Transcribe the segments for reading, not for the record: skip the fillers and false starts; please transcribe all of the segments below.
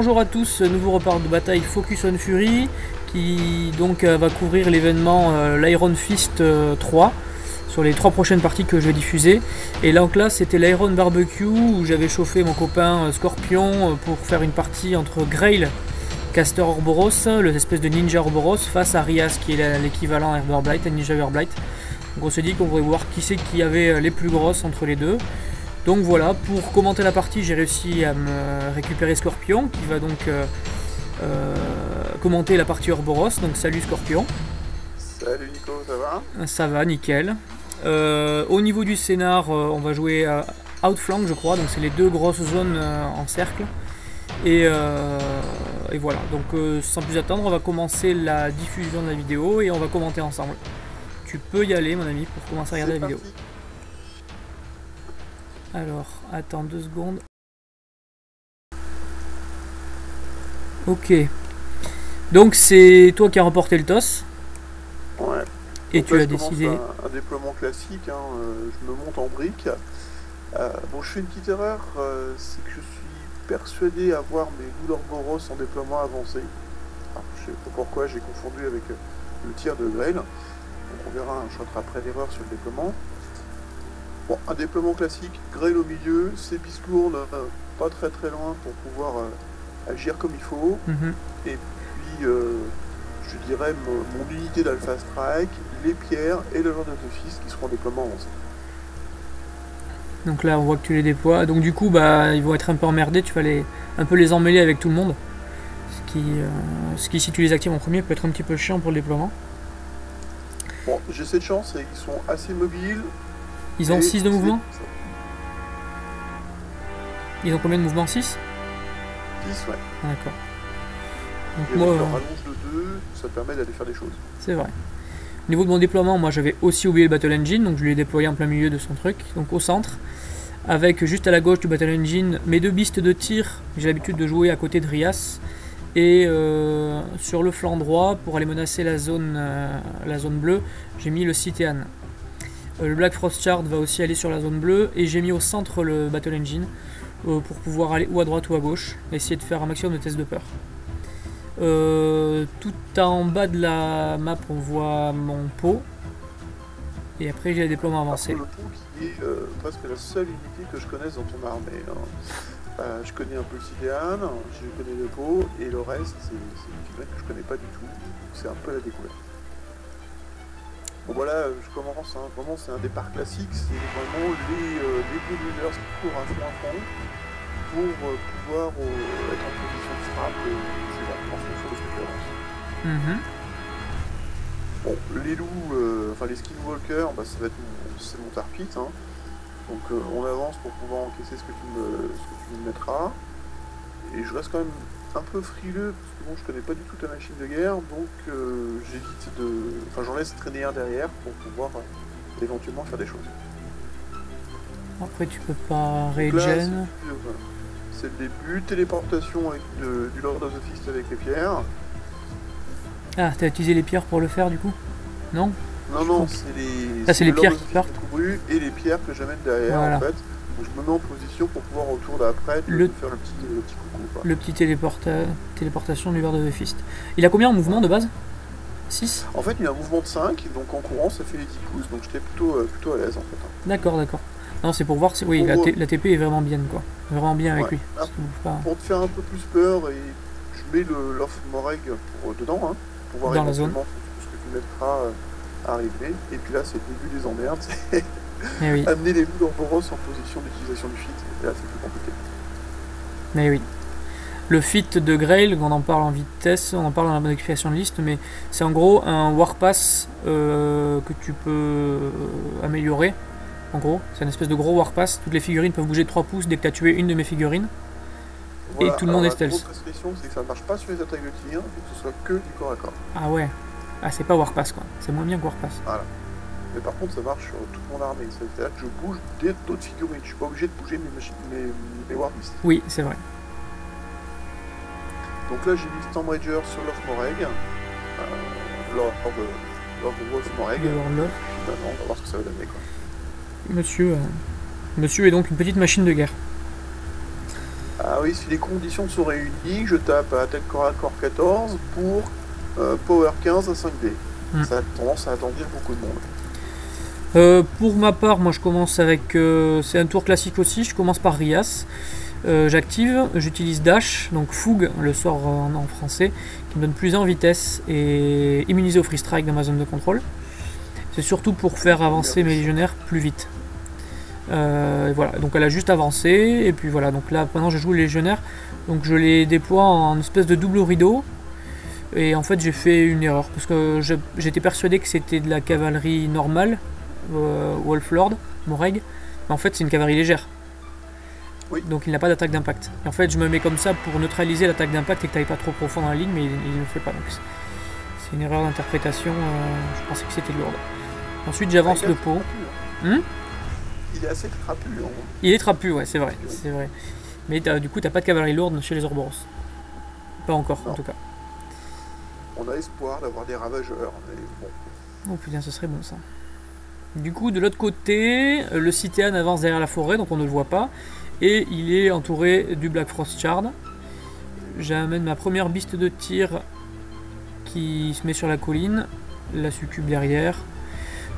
bonjour à tous, nouveau repart de bataille Focus on Fury qui donc va couvrir l'événement l'Iron Fist 3 sur les 3 prochaines parties que je vais diffuser. Et là en classe c'était l'Iron Barbecue où j'avais chauffé mon copain Scorpion pour faire une partie entre Grail, Caster Orboros, l'espèce de ninja Orboros, face à Rias qui est l'équivalent Everblight, Ninja Everblight. Donc on s'est dit qu'on pourrait voir qui c'est qui avait les plus grosses entre les deux. Donc voilà, pour commenter la partie, j'ai réussi à me récupérer Scorpion, qui va donc commenter la partie Orboros. Donc salut Scorpion. Salut Nico, ça va? Ça va, nickel. Au niveau du scénar, on va jouer Outflank, je crois, donc c'est les deux grosses zones en cercle. Et voilà, donc sans plus attendre, on va commencer la diffusion de la vidéo et on va commenter ensemble. Tu peux y aller mon ami pour commencer à regarder la vidéo. Alors, attends 2 secondes. Ok. Donc c'est toi qui as remporté le toss. Ouais. Et donc tu là, as décidé... un déploiement classique, hein, je me monte en briques. Bon, je fais une petite erreur, c'est que je suis persuadé avoir mes boules Orboros en déploiement avancé. Alors, je sais pas pourquoi, j'ai confondu avec le tir de Grail. Donc on verra, je rattraperai l'erreur sur le déploiement. Bon, un déploiement classique, Grail au milieu, ses biscournes pas très loin pour pouvoir agir comme il faut. Et puis, je dirais, mon unité d'Alpha Strike, les pierres et le Lord of the Fist qui seront en déploiement avancé. Donc là on voit que tu les déploies. Donc du coup bah ils vont être un peu emmerdés, tu vas un peu les emmêler avec tout le monde. Ce qui si tu les actives en premier peut être un petit peu chiant pour le déploiement. Bon, j'ai cette chance, ils sont assez mobiles. Ils ont 6 de mouvement? Ils ont combien de mouvement? 6? 10, ouais. Ah, d'accord. Donc et moi, avec leur rallonge de 2, ça permet d'aller faire des choses. C'est vrai. Au niveau de mon déploiement, moi j'avais aussi oublié le Battle Engine, donc je l'ai déployé en plein milieu de son truc, donc au centre, avec juste à la gauche du Battle Engine mes 2 beasts de tir. J'ai l'habitude de jouer à côté de Rias, et sur le flanc droit, pour aller menacer la zone bleue, j'ai mis le Citean. Le Black Frost Shard va aussi aller sur la zone bleue, et j'ai mis au centre le Battle Engine, pour pouvoir aller ou à droite ou à gauche, essayer de faire un maximum de tests de peur. Tout en bas de la map on voit mon pot et après j'ai le déploiement avancé. Le pot qui est presque la seule unité que je connaisse dans ton armée. Hein. Je connais un peu le Citean, je connais le pot et le reste c'est une unité que je connais pas du tout. C'est un peu la découverte. Bon voilà, je commence, hein. Vraiment c'est un départ classique, c'est vraiment les bodybuilders qui courent à fond pour pouvoir être en position de frappe. En fonction de ce que tu avances. Bon, les loups, enfin les skinwalkers, bah, ça va être c'est mon tarpit, hein. Donc on avance pour pouvoir encaisser ce que tu me mettras. Et je reste quand même un peu frileux parce que bon, je connais pas du tout ta machine de guerre, donc j'évite de, enfin j'en laisse traîner un derrière pour pouvoir éventuellement faire des choses. Après tu peux pas regen. C'est le début, téléportation avec du Lord of the Fist avec les pierres. Ah, t'as utilisé les pierres pour le faire du coup? Non? Non, c'est les, c'est les pierres qui partent. Et les pierres que j'amène derrière, voilà. En fait. Donc je me mets en position pour pouvoir au tour d'après faire le petit coucou. Quoi. Le petit téléportation du Lord of the Fist. Il a combien en mouvement de base? 6? En fait, il a un mouvement de 5, donc en courant ça fait les 10 pouces, donc j'étais plutôt à l'aise en fait. Hein. D'accord. Non, c'est pour voir si oui, la TP est vraiment bien quoi. Vraiment bien avec lui. Pour te faire un peu plus peur, et je mets le Lof Moreg dedans, hein, pour pouvoir dans la zone. Ce que tu mettras arriver. Et puis là, c'est le début des emmerdes. Oui. Amener les loups d'Orboros en position d'utilisation du fit. Et là, c'est plus compliqué. Mais oui. Le fit de Grail, on en parle en vitesse, on en parle dans la modification de liste, mais c'est en gros un Warpass que tu peux améliorer. En gros, c'est une espèce de gros Warpass. Toutes les figurines peuvent bouger de 3 pouces dès que tu as tué une de mes figurines. Voilà, et tout le monde est stealth. La grosse restriction, c'est que ça ne marche pas sur les attaques de tir, et que ce soit que du corps à corps. Ah ouais. Ah, c'est pas Warpass quoi. C'est moins bien que Warpass. Voilà. Mais par contre, ça marche sur toute mon armée. C'est-à-dire que je bouge d'autres figurines. Je suis pas obligé de bouger mes Warbeasts. Oui, c'est vrai. Donc là, j'ai mis Stormrager sur Lof Moreg. Lord of Wolf Moreg. Maintenant, on va voir ce que ça va donner quoi. Monsieur est donc une petite machine de guerre. Ah oui, si les conditions sont réunies, je tape à attaque corps à corps 14 pour power 15 à 5D. Ça a tendance à attendrir beaucoup de monde. Pour ma part, moi je commence avec... c'est un tour classique aussi, je commence par Rias. J'active, j'utilise Dash, donc Fougue, le sort en français, qui me donne plus 1 en vitesse et immunisé au free strike dans ma zone de contrôle. C'est surtout pour faire avancer mes légionnaires plus vite. Voilà, donc elle a juste avancé, et puis voilà, donc là maintenant je joue les légionnaires, donc je les déploie en espèce de double rideau, et en fait j'ai fait une erreur, parce que j'étais persuadé que c'était de la cavalerie normale, Wolflord, Moreg, mais en fait c'est une cavalerie légère. Oui. Donc il n'a pas d'attaque d'impact. Et en fait je me mets comme ça pour neutraliser l'attaque d'impact et que tu n'ailles pas trop profond dans la ligne, mais il ne le fait pas, donc c'est une erreur d'interprétation, je pensais que c'était lourd. Ensuite j'avance le pot. Il est assez trapu. Hein. Il est trapu, ouais, c'est vrai, c'est vrai. Mais du coup, t'as pas de cavalerie lourde chez les Ouroboros. Pas encore, non. En tout cas. On a espoir d'avoir des ravageurs, mais bon. Oh putain, ce serait bon ça. Du coup, de l'autre côté, le Cithéan avance derrière la forêt, donc on ne le voit pas. Et il est entouré du Black Frost Shard. J'amène ma première biste de tir qui se met sur la colline. La succube derrière.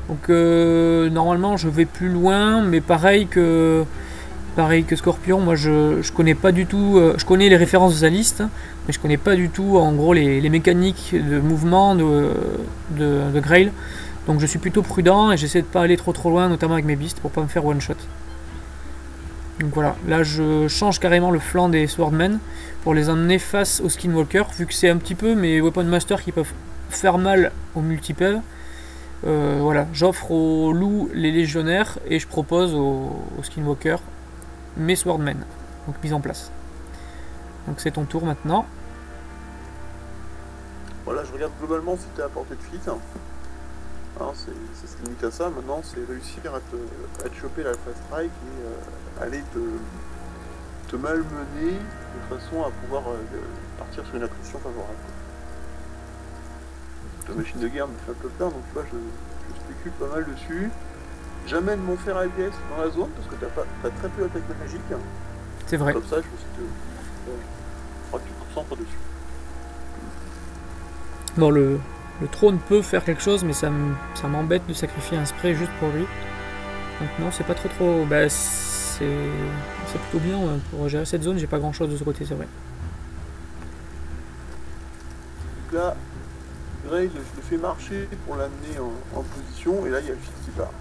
Donc normalement je vais plus loin, mais pareil que Scorpion, moi je connais pas du tout, je connais les références de Zalist, mais je connais pas du tout en gros les mécaniques de mouvement de Grail. Donc je suis plutôt prudent et j'essaie de pas aller trop loin, notamment avec mes beasts pour pas me faire one shot. Donc voilà, là je change carrément le flanc des Swordmen pour les emmener face aux Skinwalker, vu que c'est un petit peu mes Weapon Master qui peuvent faire mal aux multipèves. Voilà, j'offre aux loups les légionnaires et je propose aux Skinwalker mes Swordmen, donc mise en place. Donc c'est ton tour maintenant. Voilà, je regarde globalement si tu es à portée de fit. Hein, ça se limite à ça. Maintenant, c'est réussir à te choper la fast strike et aller te malmener de façon à pouvoir partir sur une attrition favorable. La machine de guerre me fait un peu peur, donc tu vois, je spécule pas mal dessus. J'amène mon fer ABS dans la zone parce que t'as très peu d'attaque magique. C'est vrai. Comme ça, je me suis dit, je crois que tu te concentres dessus. Bon, le trône peut faire quelque chose, mais ça m'embête de sacrifier un spray juste pour lui. Donc non, c'est pas trop... Bah, c'est plutôt bien ouais. Pour gérer cette zone, j'ai pas grand chose de ce côté, c'est vrai. Donc là, Grail, je le fais marcher pour l'amener en position, et là il y a le fils qui part.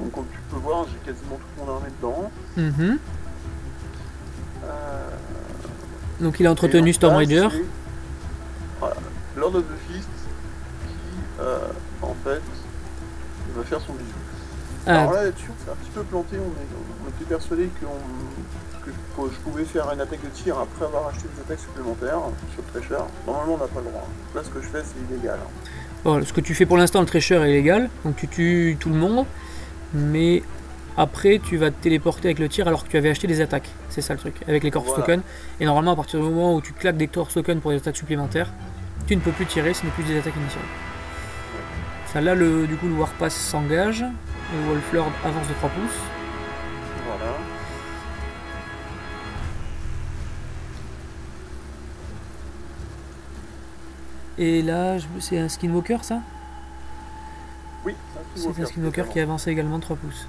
Donc comme tu peux voir, j'ai quasiment toute mon armée dedans. Donc il a entretenu Storm Raider. Voilà, Lord of the Fist qui, en fait, va faire son bisou. Alors là-dessus, on s'est un petit peu planté, on était persuadé que je pouvais faire une attaque de tir après avoir acheté des attaques supplémentaires sur le Thresher. Normalement, on n'a pas le droit. Là, ce que je fais, c'est illégal. Bon, ce que tu fais pour l'instant, le Thresher est illégal, donc tu tues tout le monde, mais après, tu vas te téléporter avec le tir alors que tu avais acheté des attaques. C'est ça le truc, avec les Corpse Tokens. Et normalement, à partir du moment où tu claques des Corpse Tokens pour des attaques supplémentaires, tu ne peux plus tirer, ce n'est plus des attaques initiales. Ça, là, du coup, le Warpass s'engage. Le Wolflord avance de 3 pouces. Voilà. Et là, c'est un Skinwalker ça? Oui, c'est un Skinwalker qui avance également de 3 pouces.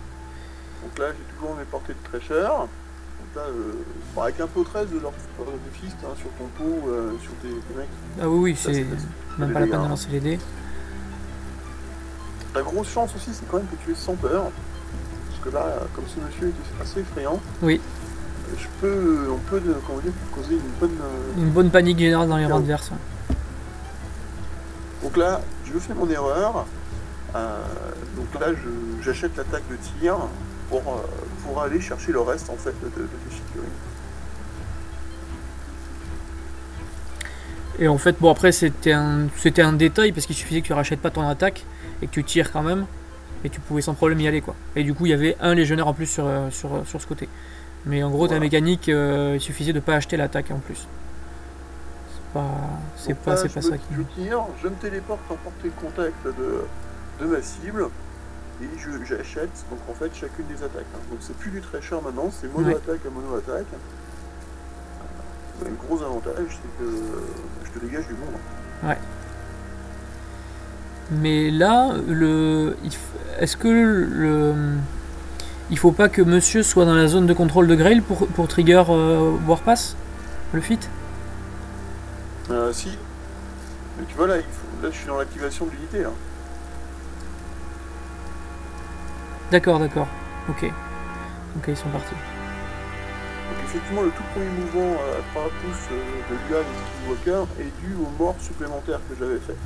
Donc là, j'ai toujours mes portées de Thresher. Donc là, avec un pot 13 de leur fist hein, sur ton pot, sur tes mecs. Ah oui, c'est même pas la peine de lancer les dés. La grosse chance aussi, c'est quand même que tu es sans peur. Parce que là, comme ce monsieur est assez effrayant, oui. On peut comment dire, causer une bonne panique générale dans les rangs adverses. Donc là, je fais mon erreur. Donc là, j'achète l'attaque de tir pour aller chercher le reste en fait de tes figurines. Et en fait, bon après c'était un détail parce qu'il suffisait que tu rachètes pas ton attaque et que tu tires quand même et tu pouvais sans problème y aller quoi. Et du coup il y avait un légionnaire en plus sur ce côté. Mais en gros voilà. Ta mécanique, il suffisait de pas acheter l'attaque en plus. C'est pas ça qui... Je tire, je me téléporte en portée de contact de ma cible et j'achète donc en fait chacune des attaques. Hein. Donc c'est plus du treasure maintenant, c'est mono-attaque à mono-attaque. Le gros avantage, c'est que je te dégage du monde. Ouais. Mais là, est-ce que il faut pas que monsieur soit dans la zone de contrôle de Grail pour trigger Warpass, le fit? Si. Mais tu vois là, là je suis dans l'activation de l'unité. Hein. D'accord. Ok. Ok, ils sont partis. Donc effectivement, le tout premier mouvement à 3 pouces de l'UA de Skinwalker est dû aux morts supplémentaires que j'avais fait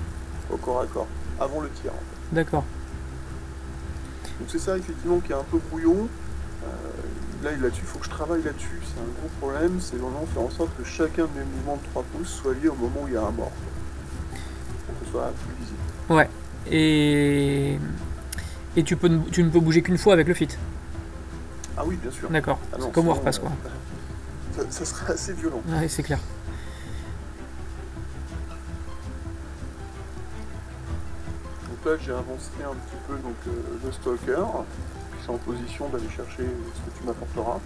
au corps à corps, avant le tir en fait. D'accord. Donc c'est ça effectivement qui est un peu brouillon. Là-dessus, il faut que je travaille là-dessus, c'est un gros problème, c'est vraiment faire en sorte que chacun de mes mouvements de 3 pouces soit lié au moment où il y a un mort. Pour que ce soit plus visible. Ouais. Et tu ne peux bouger qu'une fois avec le fit. Ah oui, bien sûr. D'accord. Ah non, c'est comme Warpass quoi. Ça serait assez violent. Ouais, c'est clair. Donc là, j'ai avancé un petit peu donc, le Stalker, qui est en position d'aller chercher ce que tu m'apporteras.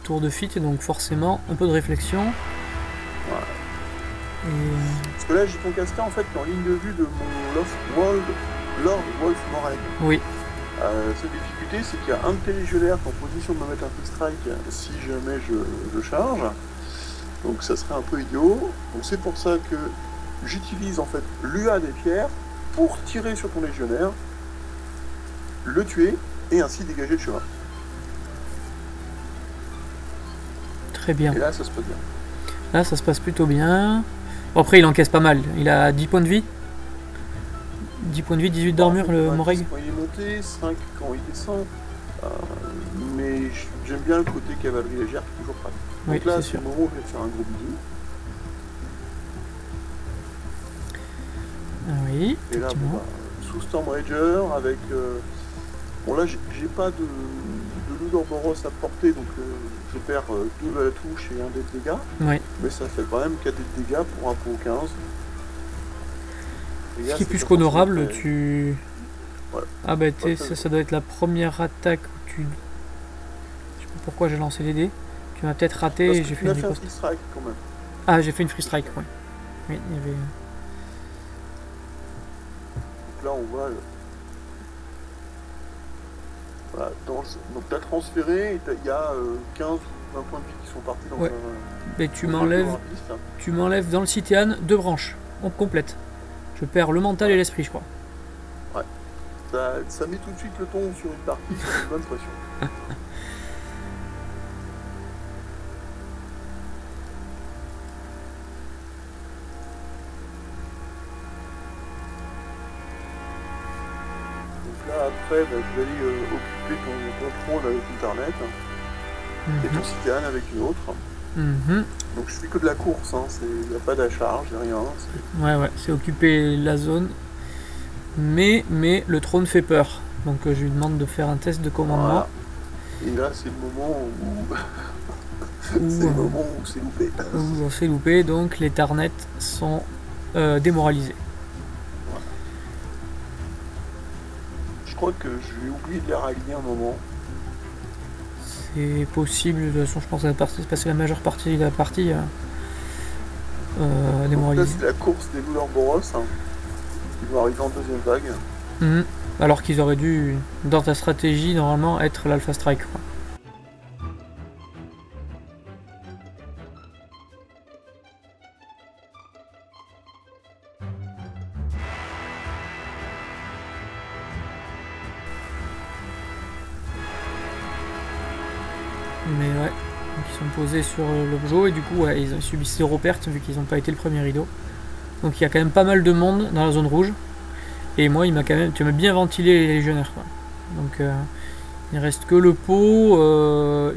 Tour de fit, et donc forcément un peu de réflexion. Voilà. Et... Parce que là, j'ai ton casquet en fait qui est en ligne de vue de mon Lord Wolf Morag. Oui. Cette difficulté, c'est qu'il y a un de tes légionnaires qui est en position de me mettre un free strike si jamais je charge. Donc ça serait un peu idiot. Donc c'est pour ça que j'utilise en fait l'UA des pierres pour tirer sur ton légionnaire, le tuer et ainsi dégager le chemin. Très bien. Et là, ça se passe bien. Là, ça se passe plutôt bien. Bon, après, il encaisse pas mal. Il a 10 points de vie. 10 points de vie, 18 d'armure, le Moreg. Quand il est monté, 5 quand il descend. Mais j'aime bien le côté cavalerie légère qui est toujours prêt. Oui, donc là, c'est c'est sûr. le moment où je vais faire un gros bisou. Oui, Et là, effectivement. bon, sous Storm Rager, avec... bon là, j'ai pas de Ludorboros à porter, donc je perds 2 à la touche et 1 dé de dégâts. Oui. Mais ça fait quand même 4 dés de dégâts pour un pot 15. Ce qui est plus qu'honorable, très... tu... Ouais. Ah bah ça doit être la première attaque où tu... Je sais pas pourquoi j'ai lancé les dés. Tu m'as peut-être raté Parce et que j'ai tu fait m'as une fait un riposte. free strike quand même. Ah, j'ai fait une free strike, ouais. Oui, il y avait... Donc là, on voit... Voilà, donc tu as transféré, et il y a 15 ou 20 points de vie qui sont partis dans Ouais. Mais tu m'enlèves dans le Citian 2 branches. On complète. Je perds le mental et l'esprit, je crois. Ouais. Ça met tout de suite le ton sur une partie, c'est une bonne pression. Donc là, après, je vais aller occuper ton contrôle avec Internet et ton Citian avec une autre. Donc je fais que de la course, hein. Il n'y a pas d'acharge, il n'y a rien. Ouais, c'est occuper la zone. Mais le trône fait peur. Donc je lui demande de faire un test de commandement. Voilà. Et là, c'est le moment où... c'est le moment où c'est loupé. Où on s'est loupé, donc les Tarnets sont démoralisés. Voilà. Je crois que je vais oublier de les rallier un moment. C'est possible, de toute façon je pense que ça va se passer la majeure partie de la partie démoralisée. Là c'est la course des Ludorboros, hein, qui vont arriver en deuxième vague. Alors qu'ils auraient dû, dans ta stratégie, normalement être l'Alpha Strike. Quoi. Mais ouais, donc ils sont posés sur l'objet et du coup ouais, ils subissent 0 perte vu qu'ils n'ont pas été le premier rideau. Donc il y a quand même pas mal de monde dans la zone rouge. Et moi tu m'as bien ventilé les légionnaires quoi. Donc il reste que le pot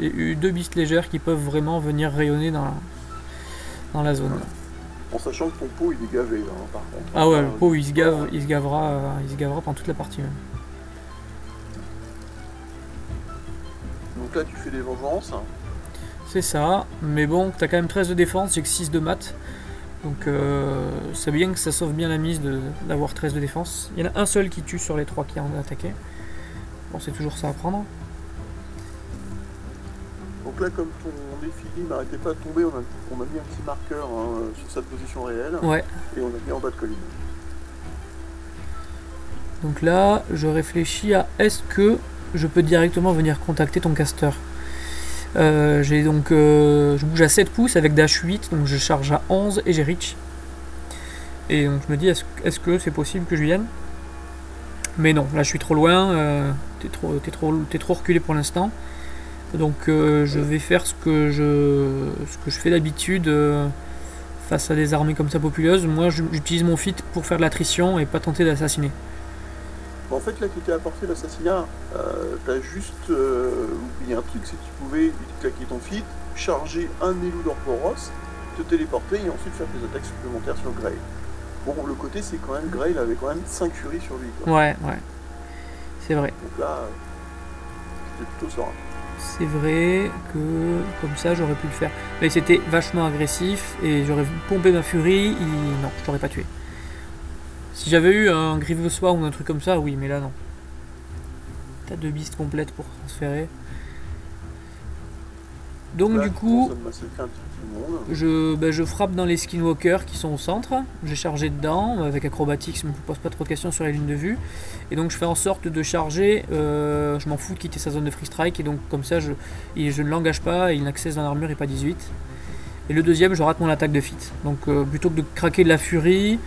et 2 bistes légères qui peuvent vraiment venir rayonner dans la zone. En sachant que ton pot il est gavé là, par contre. Ah ouais, le pot il se gavera pendant toute la partie même. Donc là tu fais des vengeances. C'est ça, mais bon, t'as quand même 13 de défense, j'ai que 6 de maths. Donc c'est bien que ça sauve bien la mise d'avoir 13 de défense. Il y en a un seul qui tue sur les 3 qui ont attaqué. Bon, c'est toujours ça à prendre. Donc là, comme ton défilé n'arrêtait pas de tomber, on a mis un petit marqueur sur sa position réelle. Ouais. Et on a mis en bas de colline. Donc là, je réfléchis à est-ce que je peux directement venir contacter ton caster. Je bouge à 7 pouces avec dash 8, donc je charge à 11 et j'ai reach. Et donc je me dis, est-ce que c'est possible que je vienne? Mais non, là je suis trop loin, t'es trop reculé pour l'instant. Donc je vais faire ce que je fais d'habitude face à des armées comme ça populeuses. Moi j'utilise mon fit pour faire de l'attrition et pas tenter d'assassiner. En fait, là, tu t'es apporté l'assassinat, t'as juste oublié un truc, c'est que tu pouvais claquer ton feat, charger un élu d'Orboros, te téléporter et ensuite faire tes attaques supplémentaires sur Grey. Bon, le côté, c'est quand même Grey, il avait quand même 5 furies sur lui, quoi. Ouais, c'est vrai. Donc là, c'était plutôt serein. C'est vrai que comme ça, j'aurais pu le faire. Mais c'était vachement agressif et j'aurais pompé ma furie, non, je t'aurais pas tué. Si j'avais eu un Grievous Swarm ou un truc comme ça, oui, mais là non. T'as 2 beasts complètes pour transférer. Donc là, du coup, je frappe dans les skinwalkers qui sont au centre. J'ai chargé dedans, avec acrobatics, je me pose pas trop de questions sur les lignes de vue. Et donc je fais en sorte de charger, je m'en fous de quitter sa zone de free strike. Et donc comme ça, je ne l'engage pas, et il n'accède dans l'armure et pas 18. Et le deuxième, je rate mon attaque de fit. Donc plutôt que de craquer de la furie...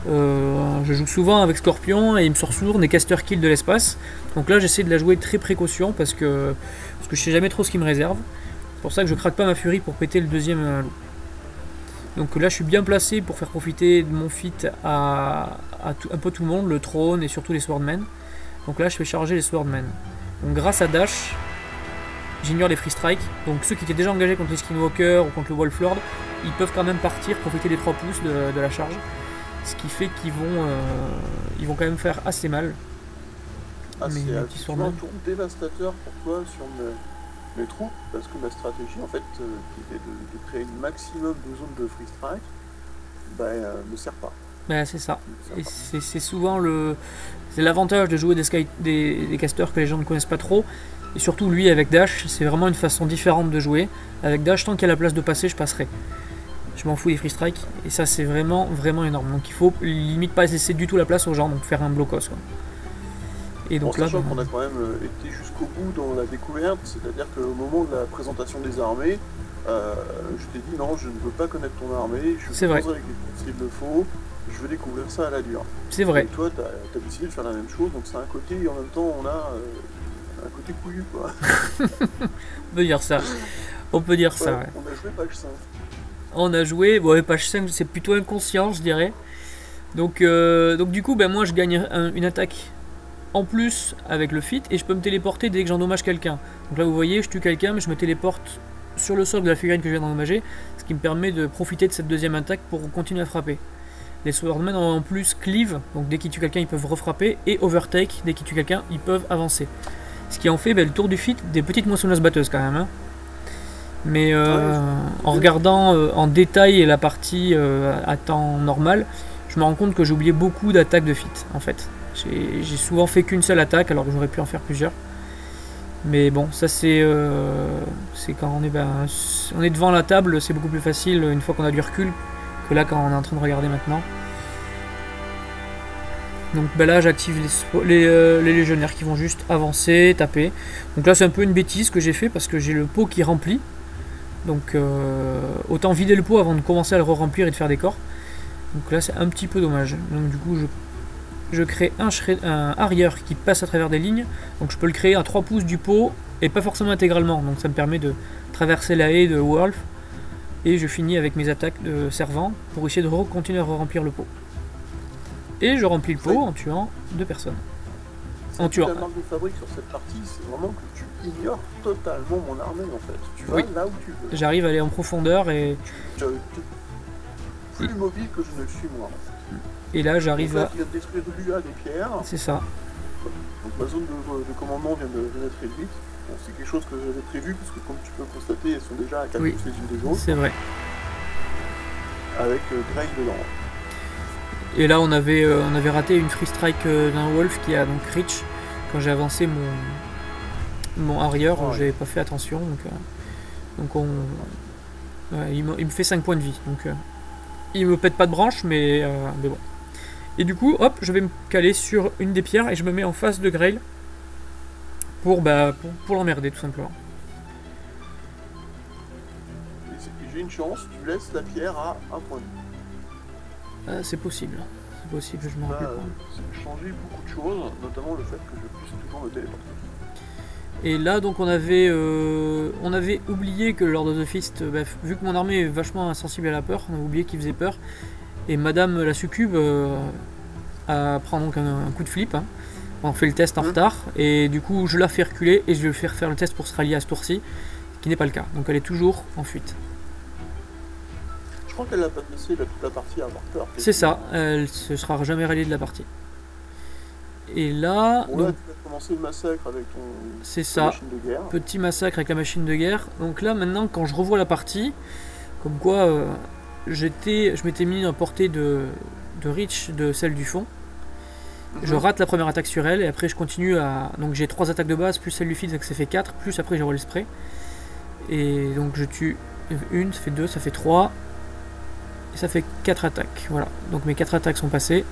je joue souvent avec Scorpion et il me sort sourd des caster kill de l'espace. Donc là j'essaie de la jouer très précaution parce que je sais jamais trop ce qu'il me réserve. C'est pour ça que je craque pas ma furie pour péter le deuxième loup. Donc là je suis bien placé pour faire profiter de mon fit à un peu tout le monde, le trône et surtout les swordmen. Donc là je fais charger les swordmen. Donc grâce à Dash, j'ignore les free strike. Donc ceux qui étaient déjà engagés contre les skinwalkers ou contre le Wolflord, ils peuvent quand même partir, profiter des 3 pouces de la charge. Ce qui fait qu'ils vont quand même faire assez mal. Ah, c'est un tour dévastateur pour toi sur mes troupes, parce que ma stratégie, en fait, qui était de créer un maximum de zones de free strike, ne sert pas. C'est ça. Et c'est souvent l'avantage de jouer des casters que les gens ne connaissent pas trop. Et surtout lui avec Dash, c'est vraiment une façon différente de jouer. Avec Dash, tant qu'il y a la place de passer, je passerai. Je m'en fous des free strike et ça c'est vraiment énorme. Donc il faut limite pas laisser du tout la place aux gens, donc faire un blocos quoi. Et donc là, qu'on a quand même été jusqu'au bout dans la découverte, c'est-à-dire qu'au moment de la présentation des armées, je t'ai dit non, je ne veux pas connaître ton armée, je vais avec les troupes s'il le faut, je veux découvrir ça à la dure. C'est vrai. Et toi, t'as décidé de faire la même chose, donc c'est un côté et en même temps on a un côté couillu quoi. On peut dire ça. On peut dire ça. Ouais. On a joué page 5. On a joué, page 5 c'est plutôt inconscient je dirais. Donc du coup moi je gagne une attaque en plus avec le fit et je peux me téléporter dès que j'endommage quelqu'un. Donc là vous voyez je tue quelqu'un mais je me téléporte sur le sol de la figurine que je viens d'endommager, ce qui me permet de profiter de cette deuxième attaque pour continuer à frapper. Les swordmen ont en plus cleave, donc dès qu'ils tuent quelqu'un ils peuvent refrapper, et overtake, dès qu'ils tuent quelqu'un ils peuvent avancer. Ce qui en fait le tour du fit des petites moissonneuses batteuses quand même. Hein. Mais en regardant en détail la partie à temps normal, je me rends compte que j'ai oublié beaucoup d'attaques de fit en fait. J'ai souvent fait qu'une seule attaque alors que j'aurais pu en faire plusieurs. Mais bon, ça c'est quand on est devant la table, c'est beaucoup plus facile une fois qu'on a du recul que là quand on est en train de regarder maintenant. Donc là j'active les légionnaires qui vont juste avancer, taper. Donc là c'est un peu une bêtise que j'ai fait parce que j'ai le pot qui remplit. Donc autant vider le pot avant de commencer à le re-remplir et de faire des corps. Donc là c'est un petit peu dommage. Donc du coup je crée un arrière qui passe à travers des lignes. Donc je peux le créer à 3 pouces du pot et pas forcément intégralement. Donc ça me permet de traverser la haie de Wolf. Et je finis avec mes attaques de servant pour essayer de continuer à remplir le pot. Et je remplis le pot en tuant 2 personnes. La marque de fabrique sur cette partie, c'est vraiment que tu ignores totalement mon armée en fait. Tu vas là où tu veux. J'arrive à aller en profondeur et... Tu es plus mobile que je ne le suis moi. Et là j'arrive à... Tu viens de détruire l'UA des pierres. C'est ça. Donc ma zone de commandement vient d'être réduite. Bon, c'est quelque chose que j'avais prévu, parce que comme tu peux constater, elles sont déjà à 4 Oui. pouces les unes des autres, C'est vrai. avec Grey dedans. Et là, on avait raté une free strike d'un Wolf qui a donc reach quand j'ai avancé mon arrière. Ouais. J'avais pas fait attention. Donc ouais, il me fait 5 points de vie. Donc il me pète pas de branche, mais bon. Et du coup, hop, je vais me caler sur une des pierres et je me mets en face de Grail pour l'emmerder tout simplement. J'ai une chance, tu laisses la pierre à 1 point de vie. C'est possible. C'est possible, je me rappelle pas. Ça a changé beaucoup de choses, notamment le fait que je puisse toujours me téléporter. Et là, donc, on avait oublié que Lord of the Fist, vu que mon armée est vachement insensible à la peur, on a oublié qu'il faisait peur. Et Madame la succube prend donc un coup de flip. Hein. On fait le test en retard. Et du coup, je la fais reculer et je vais faire le test pour se rallier à ce tour-ci, ce qui n'est pas le cas. Donc, elle est toujours en fuite. Je crois qu'elle a pas passé toute la partie à avoir peur. C'est ça, elle ne sera jamais ralliée de la partie. Et là, Bon, là tu as commencé le massacre avec c'est ta ça, machine de guerre. petit massacre avec la machine de guerre. Donc là, maintenant, quand je revois la partie, comme quoi je m'étais mis à portée de reach de celle du fond. Je rate la première attaque sur elle et après je continue à... Donc j'ai 3 attaques de base, plus celle du feed, donc ça fait 4, plus après j'ai roulé le spray. Et donc je tue une, ça fait 2, ça fait 3. Et ça fait 4 attaques. Voilà, donc mes 4 attaques sont passées.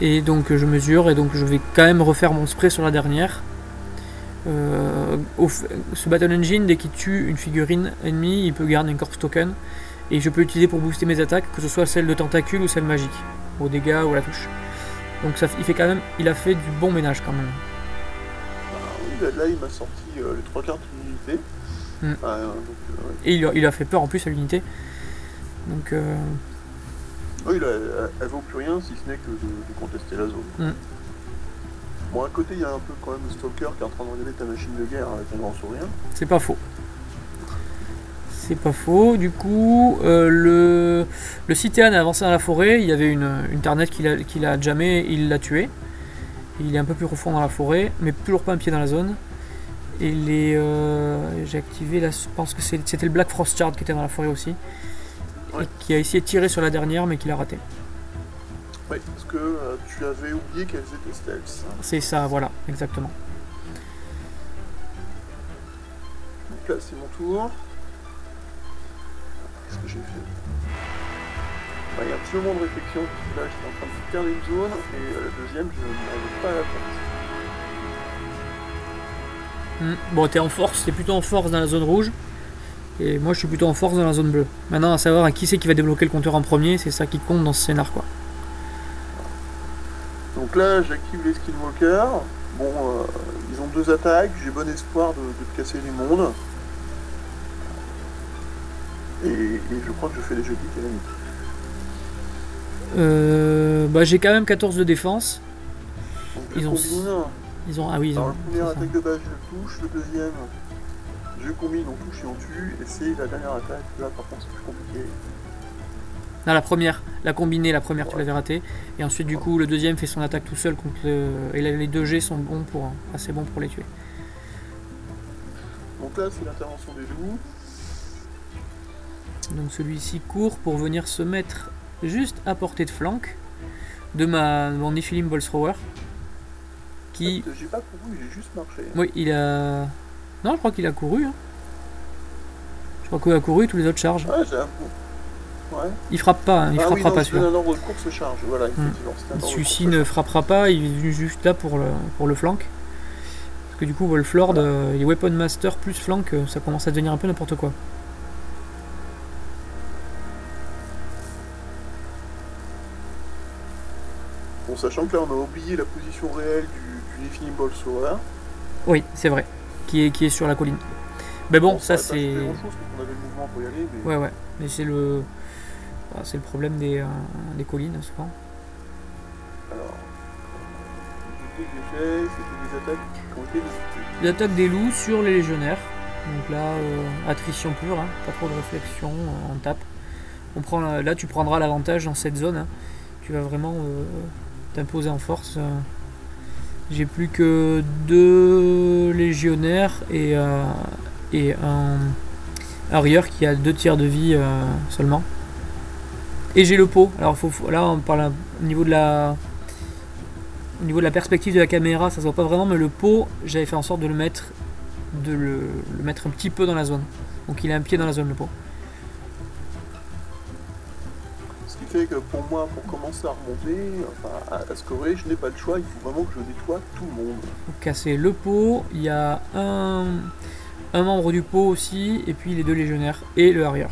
Et donc je mesure et donc je vais quand même refaire mon spray sur la dernière. Ce Battle Engine, dès qu'il tue une figurine ennemie, il peut garder une corpse token. Et je peux l'utiliser pour booster mes attaques, que ce soit celle de tentacule ou celle magique, au dégâts ou à la touche. Donc ça, il a fait du bon ménage quand même. Oui, là il m'a sorti les 3 cartes d'unité. Et il a fait peur en plus à l'unité. Donc oui, là, elle vaut plus rien si ce n'est que de contester la zone. Bon, à côté il y a un peu quand même le stalker qui est en train de regarder ta machine de guerre avec un grand sourire. C'est pas faux. C'est pas faux. Du coup, le Cithéan a avancé dans la forêt. Il y avait une Tarnet qui l'a jammé, il l'a tué. Il est un peu plus profond dans la forêt, mais toujours pas un pied dans la zone. Et j'ai activé, là, je pense que c'était le Black Frost Shard qui était dans la forêt aussi. Ouais. Et qui a essayé de tirer sur la dernière, mais qui l'a raté. Oui, parce que tu avais oublié qu'elles étaient stealth. C'est ça, voilà, exactement. Donc là, c'est mon tour. Qu'est-ce que j'ai fait? Il y a un petit moment de réflexion, parce que là, j'étais en train de garder une zone, et la deuxième, je n'arrive pas à la faire. Bon, t'es plutôt en force dans la zone rouge. Et moi, je suis plutôt en force dans la zone bleue. Maintenant, à savoir à qui c'est qui va débloquer le compteur en premier, c'est ça qui compte dans ce scénar, quoi. Donc là, j'active les Skinwalkers. Bon, ils ont 2 attaques, j'ai bon espoir de casser les mondes. Et je crois que je fais les jeudis canoniques. J'ai quand même 14 de défense. Donc Ils je ont- combine. Ils ont... Ah oui, ils Alors, ont... la première c'est ça. attaque de base, je le touche. Le deuxième, je combine, on touche et on tue. Et c'est la dernière attaque. Là, par contre, c'est plus compliqué. Non, la première, la combinée, la première, tu l'avais ratée. Et ensuite, du coup, le deuxième fait son attaque tout seul contre le... Et là, les 2 G sont bons assez bons pour les tuer. Donc là, c'est l'intervention des loups. Donc celui-ci court pour venir se mettre juste à portée de flanc de mon Nephilim Bolthrower. Qui... En fait, j'ai pas couru, j'ai juste marché. Oui, il a... Non, je crois qu'il a couru. Hein. Je crois qu'il a couru, tous les autres chargent. Ouais, j'ai un coup. Ouais. Il frappe pas, hein, il frappera oui, pas non, celui-là. un ordre de course charge. Voilà, effectivement. c'était un ordre de Celui-ci course ne charge. frappera pas, il est venu juste là pour le flank. Parce que du coup, Wolflord, il est Weapon Master plus flank, ça commence à devenir un peu n'importe quoi. Bon, sachant que là, on a oublié la position réelle du Nephilim Bolthrower. Oui, c'est vrai, qui est sur la colline. Mais bon, ça ça aurait pas c'est... changé grand-chose, parce qu'on avait le mouvement pour y aller, mais... Ouais, mais c'est le problème des collines, souvent. Alors, les que j'ai fait, c'était des attaques qui ont été exécutées. L'attaque des loups sur les légionnaires. Donc là, attrition pure, hein, pas trop de réflexion, on tape. Là, tu prendras l'avantage dans cette zone. Hein. Tu vas vraiment t'imposer en force. J'ai plus que 2 légionnaires et un arrière qui a 2 tiers de vie seulement. Et j'ai le pot. Alors là on parle au niveau de la perspective de la caméra, ça se voit pas vraiment, mais le pot, j'avais fait en sorte de le mettre un petit peu dans la zone. Donc il a un pied dans la zone, le pot. Ce qui fait que pour moi, pour commencer à remonter, enfin à scorer, je n'ai pas le choix, il faut vraiment que je nettoie tout le monde. Pour casser le pot, il y a un membre du pot aussi, et puis les 2 légionnaires et le arrière.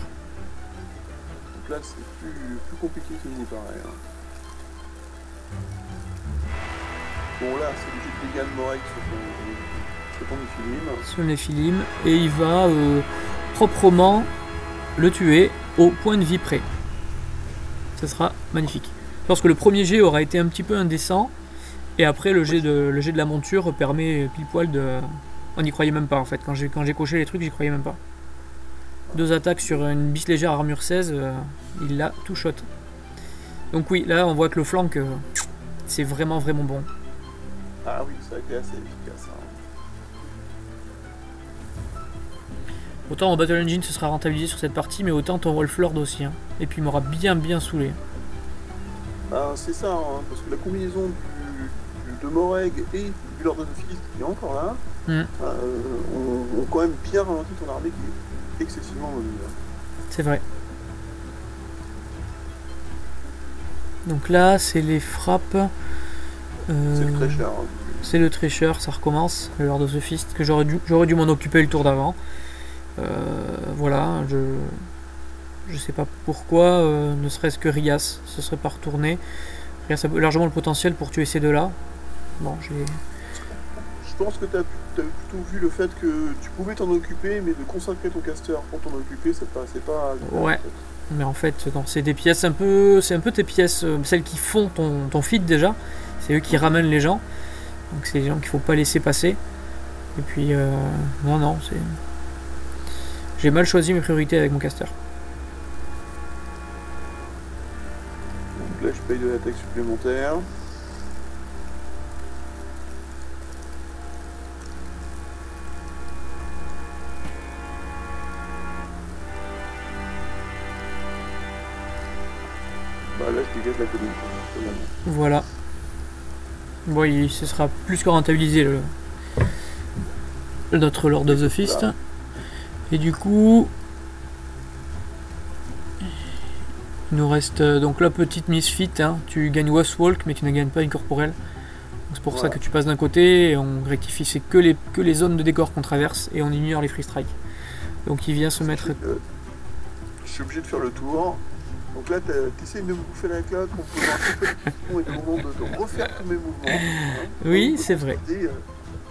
Donc là, c'est plus compliqué qu'il n'y paraît. Hein. Bon, là, c'est le jeu de dégâts de Moreg sur ton Néphilim. Sur Néphilim, et il va proprement le tuer au point de vie près. Ça sera magnifique. Je pense que le premier jet aura été un petit peu indécent, et après le jet de la monture permet pile poil de... On n'y croyait même pas en fait, quand j'ai coché les trucs j'y croyais même pas. 2 attaques sur une bis légère armure 16, il l'a tout shot. Donc oui, là on voit que le flank, c'est vraiment bon. Ah oui, ça a été assez efficace. Hein. Autant en Battle Engine ce sera rentabilisé sur cette partie, mais autant ton Wolflord aussi. Hein. Et puis il m'aura bien saoulé. Ah, c'est ça, hein, parce que la combinaison de Moreg et du Lord of the Fist qui est encore là, ont quand même bien ralenti ton armée qui est excessivement mobile. C'est vrai. Donc là, c'est les frappes. C'est le Thresher. Hein. C'est le Thresher, ça recommence, le Lord of the Fist, que j'aurais dû m'en occuper le tour d'avant. Voilà, je sais pas pourquoi, ne serait-ce que Rias se serait pas retourné. Rias a largement le potentiel pour tuer ces deux-là. Bon, je pense que tu as plutôt vu le fait que tu pouvais t'en occuper, mais de consacrer ton caster pour t'en occuper, ça te paraissait pas... Ouais, mais en fait, c'est des pièces c'est un peu tes pièces, celles qui font ton feed déjà. C'est eux qui ramènent les gens. Donc c'est les gens qu'il faut pas laisser passer. Et puis, non, c'est... J'ai mal choisi mes priorités avec mon caster. Donc là, je paye de l'attaque supplémentaire. Bah là, je dégage la colline. Voilà. Bon, ce sera plus que rentabilisé notre Lord of the Fist. Là. Et du coup, il nous reste donc la petite misfit. Hein. Tu gagnes Walk, mais tu ne gagnes pas Incorporel. C'est pour ça que tu passes d'un côté et on rectifie. C'est que les zones de décor qu'on traverse et on ignore les free strike. Donc il vient se mettre. Je suis obligé de faire le tour. Donc là, tu essaies de me bouffer la claque, on peut voir un peu le et au moment de refaire tous mes mouvements. Hein. Oui, c'est vrai.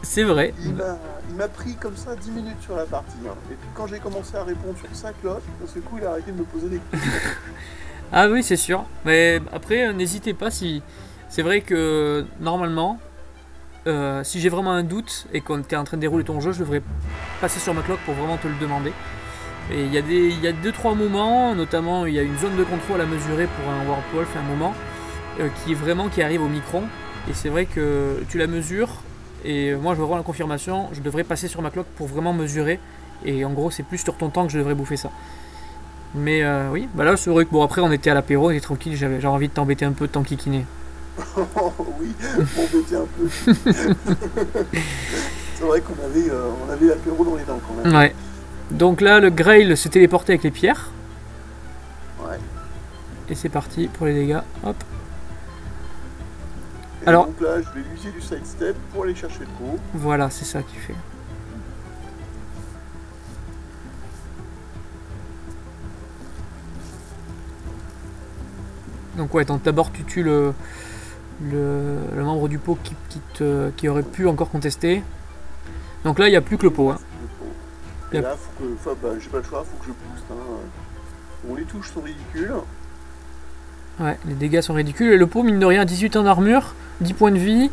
C'est vrai. Il m'a pris comme ça 10 minutes sur la partie. Hein. Et puis quand j'ai commencé à répondre sur 5 lots, d'un seul coup, il a arrêté de me poser des questions. Ah oui, c'est sûr. Mais après, n'hésitez pas si... C'est vrai que, normalement, si j'ai vraiment un doute et qu'on était en train de dérouler ton jeu, je devrais passer sur ma clock pour vraiment te le demander. Et il y a 2-3 moments, notamment il y a une zone de contrôle à mesurer pour un Warpwolf à un moment, qui arrive au micron. Et c'est vrai que tu la mesures, et moi je veux voir la confirmation, je devrais passer sur ma clock pour vraiment mesurer. Et en gros c'est plus sur ton temps que je devrais bouffer ça. Mais oui, bah là c'est vrai que bon après on était à l'apéro, on était tranquille, j'avais envie de t'embêter un peu, de t'enquiquiner. Oui, m'embêter un peu. C'est vrai qu'on avait l'apéro dans les dents quand même. Ouais. Donc là, le Grail s'est téléporté avec les pierres. Ouais. Et c'est parti pour les dégâts. Hop. Et alors, donc là, je vais user du sidestep pour aller chercher le pot. Voilà, c'est ça qu'il fait. Donc ouais, d'abord tu tues le membre du pot qui aurait pu encore contester. Donc là, il n'y a plus que le pot. Hein. Et là, j'ai pas le choix, faut que je booste. Hein. Bon, les touches sont ridicules. Ouais, les dégâts sont ridicules. Et le pot, mine de rien, 18 ans d'armure, 10 points de vie,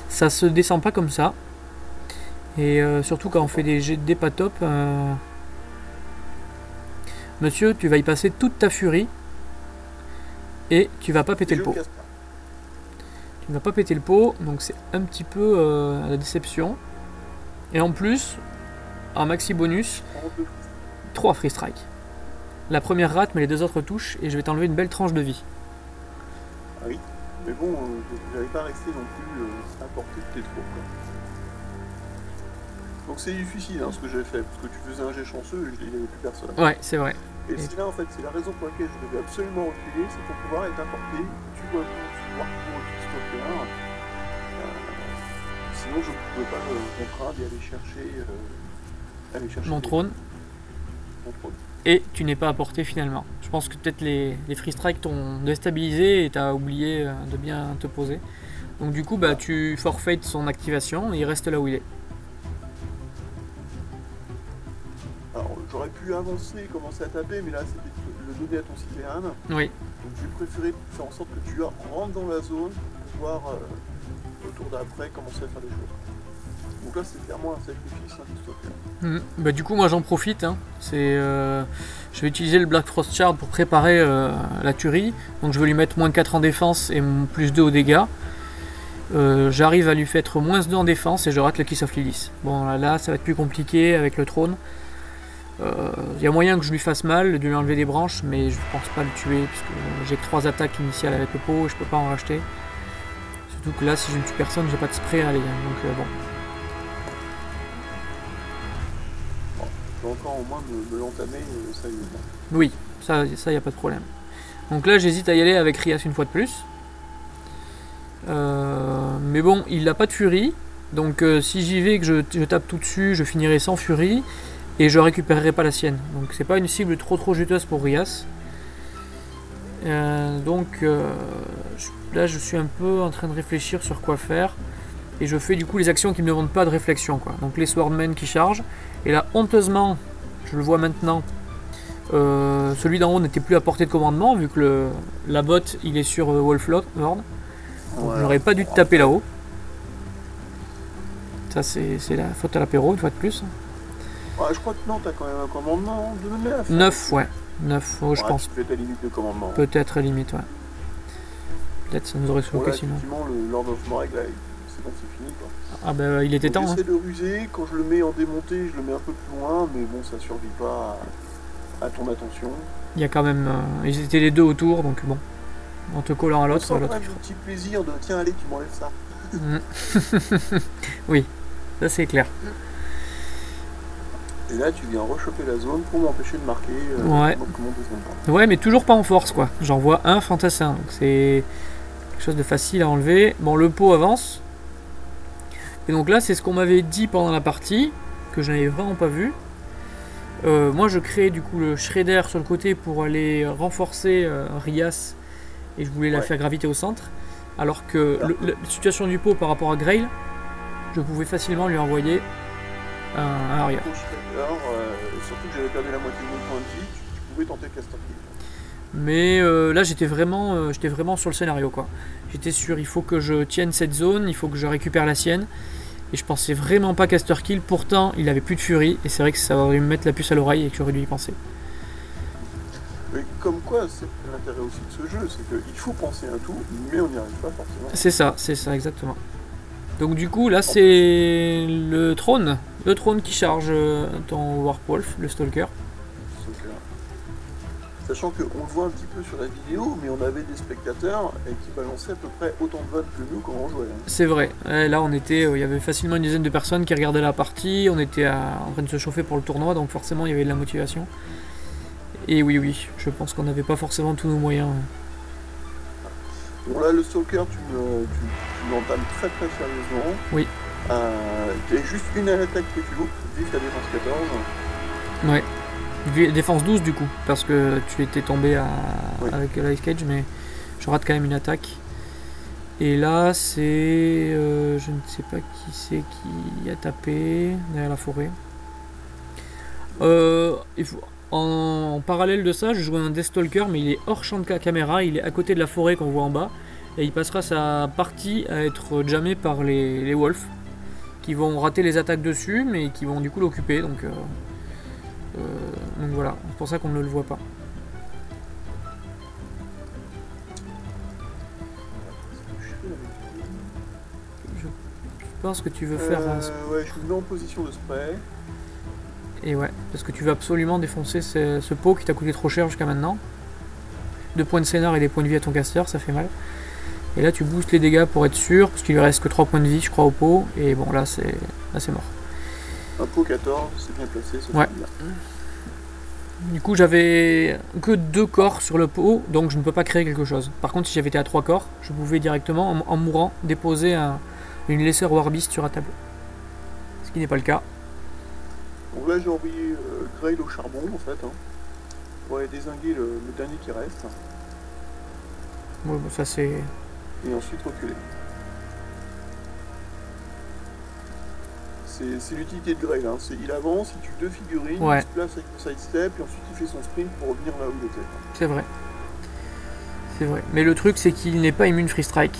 ça se descend pas comme ça. Et surtout quand on fait des jets de dés pas top. Monsieur, tu vas y passer toute ta furie. Et tu vas pas péter le pot. Tu Il m'a pas pété le pot, donc c'est un petit peu la déception. Et en plus, un maxi bonus, 3 free strike. La première rate, mais les 2 autres touchent, et je vais t'enlever une belle tranche de vie. Ah oui, mais bon, j'avais pas resté non plus à portée de tes troupes. Donc c'est difficile ce que j'ai fait, parce que tu faisais un jet chanceux et il n'y avait plus personne. Ouais, c'est vrai. Et c'est là en fait, c'est la raison pour laquelle je devais absolument reculer, c'est pour pouvoir être à portée. Tu vois pouvoir stopper un. Sinon je ne pouvais pas me contraindre et aller chercher mon trône. Mon trône. Et tu n'es pas à portée finalement. Je pense que peut-être les free strikes t'ont déstabilisé et t'as oublié de bien te poser. Donc du coup, bah, tu forfaites son activation et il reste là où il est. Alors j'aurais pu avancer, commencer à taper, mais là c'était le donner à ton citerne. Oui. Donc j'ai préféré faire en sorte que tu rentres dans la zone pour pouvoir au tour d'après commencer à faire des choses. Donc là c'est clairement un sacrifice du stalker. Bah, du coup moi j'en profite. Je vais utiliser le Black Frost Shard pour préparer la tuerie. Donc je vais lui mettre moins 4 en défense et plus 2 aux dégâts. J'arrive à lui faire moins 2 en défense et je rate le Kiss of Lilith. Bon là ça va être plus compliqué avec le trône. Il y a moyen que je lui fasse mal, de lui enlever des branches, mais je pense pas le tuer puisque j'ai que 3 attaques initiales avec le pot et je peux pas en racheter. Surtout que là si je ne tue personne j'ai pas de spray à aller. Donc bon. Je vais encore au moins me l'entamer ça y est. Oui, ça y a pas de problème. Donc là j'hésite à y aller avec Rias une fois de plus. Mais bon, il n'a pas de furie. Donc si j'y vais et que je tape tout dessus, je finirai sans furie. Et je récupérerai pas la sienne. Donc c'est pas une cible trop juteuse pour Rias. Là je suis un peu en train de réfléchir sur quoi faire. Et je fais du coup les actions qui ne me demandent pas de réflexion, quoi. Donc les Swordmen qui chargent. Et là honteusement, je le vois maintenant, celui d'en haut n'était plus à portée de commandement vu que la botte il est sur Wolflord. Donc Voilà. j'aurais pas dû te taper là-haut. Ça c'est la faute à l'apéro une fois de plus. Ouais, je crois que non, t'as quand même un commandement de 9. 9, ouais. 9, je pense. Tu fais ta limite de commandement. Peut-être à limite, ouais. Peut-être ça nous aurait sauvé sinon. Effectivement, le Lord of Moreg, là, c'est bon, c'est fini, quoi. Ah bah il était temps. J'essaie de ruser, quand je le mets en démontée, je le mets un peu plus loin, mais bon, ça survit pas à ton attention. Il y a quand même... ils étaient les deux autour, donc bon. En te collant à l'autre, Ça l'autre. Un petit plaisir de, tiens, allez, tu m'enlèves ça. Oui, ça c'est clair. Et là, tu viens rechoper la zone pour m'empêcher de marquer ouais. Ouais, mais toujours pas en force, quoi. J'en vois un fantassin, donc c'est quelque chose de facile à enlever. Bon, le pot avance. Et donc là, c'est ce qu'on m'avait dit pendant la partie, que je n'avais vraiment pas vu. Moi, je crée du coup le Shredder sur le côté pour aller renforcer Rias, et je voulais la faire graviter au centre. Alors que la situation du pot par rapport à Grail, je pouvais facilement lui envoyer un arrière. Surtout que j'avais perdu la moitié de mon point de vie, tu pouvais tenter Caster Kill. Mais là j'étais vraiment sur le scénario, quoi. J'étais sûr, il faut que je tienne cette zone, il faut que je récupère la sienne. Et je pensais vraiment pas Caster Kill, pourtant il avait plus de furie. Et c'est vrai que ça aurait dû me mettre la puce à l'oreille et que j'aurais dû y penser. Mais comme quoi, c'est l'intérêt aussi de ce jeu, c'est qu'il faut penser à tout, mais on n'y arrive pas forcément. C'est ça exactement. Donc du coup là c'est le trône qui charge ton Warpwolf, le Stalker. Sachant qu'on le voit un petit peu sur la vidéo, mais on avait des spectateurs qui balançaient à peu près autant de votes que nous quand on jouait. C'est vrai, là on était, il y avait facilement une dizaine de personnes qui regardaient la partie, on était en train de se chauffer pour le tournoi, donc forcément il y avait de la motivation. Et oui, je pense qu'on n'avait pas forcément tous nos moyens. Bon là le Stalker tu l'entames très sérieusement. Oui. Tu as juste une attaque que tu loupes, vite la défense 14. Ouais. Défense 12 du coup, parce que tu étais tombé avec l'Ice Cage, mais je rate quand même une attaque. Et là c'est... je ne sais pas qui c'est qui a tapé derrière la forêt. En parallèle de ça, je jouais un Deathstalker, mais il est hors champ de caméra, il est à côté de la forêt qu'on voit en bas. Et il passera sa partie à être jammé par les Wolves, qui vont rater les attaques dessus, mais qui vont du coup l'occuper. Donc voilà, c'est pour ça qu'on ne le voit pas. pense que tu veux faire un... Ouais, je me mets en position de spray. Et ouais, parce que tu veux absolument défoncer ce pot qui t'a coûté trop cher jusqu'à maintenant. 2 points de scénar et des points de vie à ton caster, ça fait mal. Et là tu boostes les dégâts pour être sûr, parce qu'il lui reste que 3 points de vie je crois au pot. Et bon là c'est mort. Un pot 14, c'est bien placé, ça ouais. fait bien. Du coup j'avais que 2 corps sur le pot, donc je ne peux pas créer quelque chose. Par contre si j'avais été à 3 corps, je pouvais directement en mourant déposer une Lesser War Beast sur la table. Ce qui n'est pas le cas. Donc là j'ai envoyé Grail au charbon en fait, hein, pour aller dézinguer le dernier qui reste. Ouais, bon, ça c'est... Et ensuite reculer. C'est l'utilité de Grail, hein. Il avance, il tue 2 figurines, ouais. il se place avec le sidestep et ensuite il fait son sprint pour revenir là où il était. C'est vrai. C'est vrai. Mais le truc c'est qu'il n'est pas immune free strike,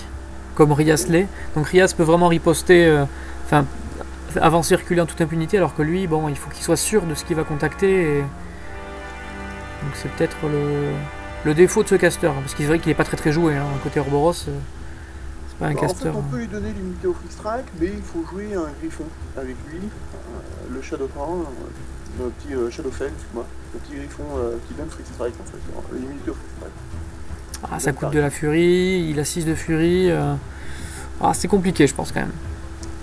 comme Rias l'est. Donc Rias peut vraiment riposter, enfin avancer, reculer en toute impunité, alors que lui, bon, il faut qu'il soit sûr de ce qu'il va contacter. Et... donc c'est peut-être le défaut de ce caster, parce qu'il est vrai qu'il n'est pas très joué, hein. Côté Ouroboros, c'est pas un caster. En fait, on peut lui donner l'immunité au free strike, mais il faut jouer un griffon avec lui, le Shadowfang, le petit Shadowfang, excuse-moi, le petit griffon qui donne free strike en fait, l'immunité au free strike. Ah, ça coûte de la furie, il a 6 de furie. Ah, c'est compliqué, je pense quand même.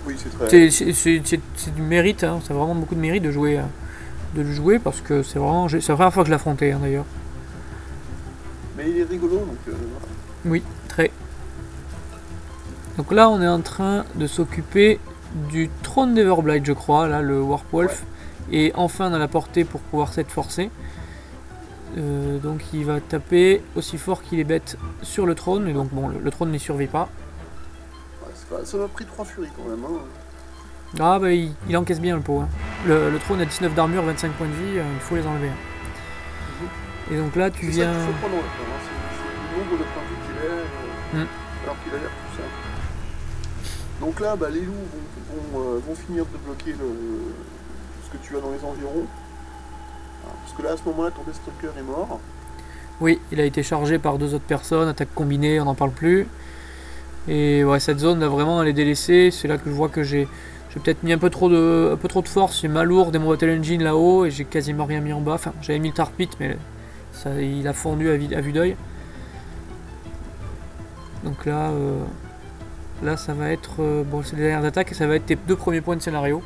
Oui, c'est très. C'est du mérite, hein. C'est vraiment beaucoup de mérite de le jouer parce que c'est vraiment. C'est la première fois que je l'affrontais, hein, d'ailleurs. Mais il est rigolo donc. Voilà. Oui, très. Donc là, on est en train de s'occuper du trône d'Everblight, je crois, là, le Warpwolf. Ouais. Et enfin dans la portée pour pouvoir s'être forcé. Donc il va taper aussi fort qu'il est bête sur le trône. Et donc bon, le trône n'y survit pas. Ça m'a pris 3 furies quand même. Hein. Ah bah il encaisse bien le pot. Hein. Le trône a 19 d'armure, 25 points de vie, il faut les enlever. Et donc là tu viens... C'est le nombre de points de vie qu'il a, alors qu'il a l'air tout simple. Donc là bah, les loups vont finir de bloquer ce que tu as dans les environs. Parce que là à ce moment là ton Deathstalker est mort. Oui, il a été chargé par 2 autres personnes, attaque combinée, on n'en parle plus. Et ouais, cette zone là vraiment elle est délaissée, c'est là que je vois que j'ai peut-être mis un peu trop de force, j'ai ma lourde et mon Battle Engine là-haut et j'ai quasiment rien mis en bas, enfin j'avais mis le Tar Pit mais ça, il a fondu à vue d'œil. Donc là, là ça va être, bon c'est les dernières attaques et ça va être tes 2 premiers points de scénario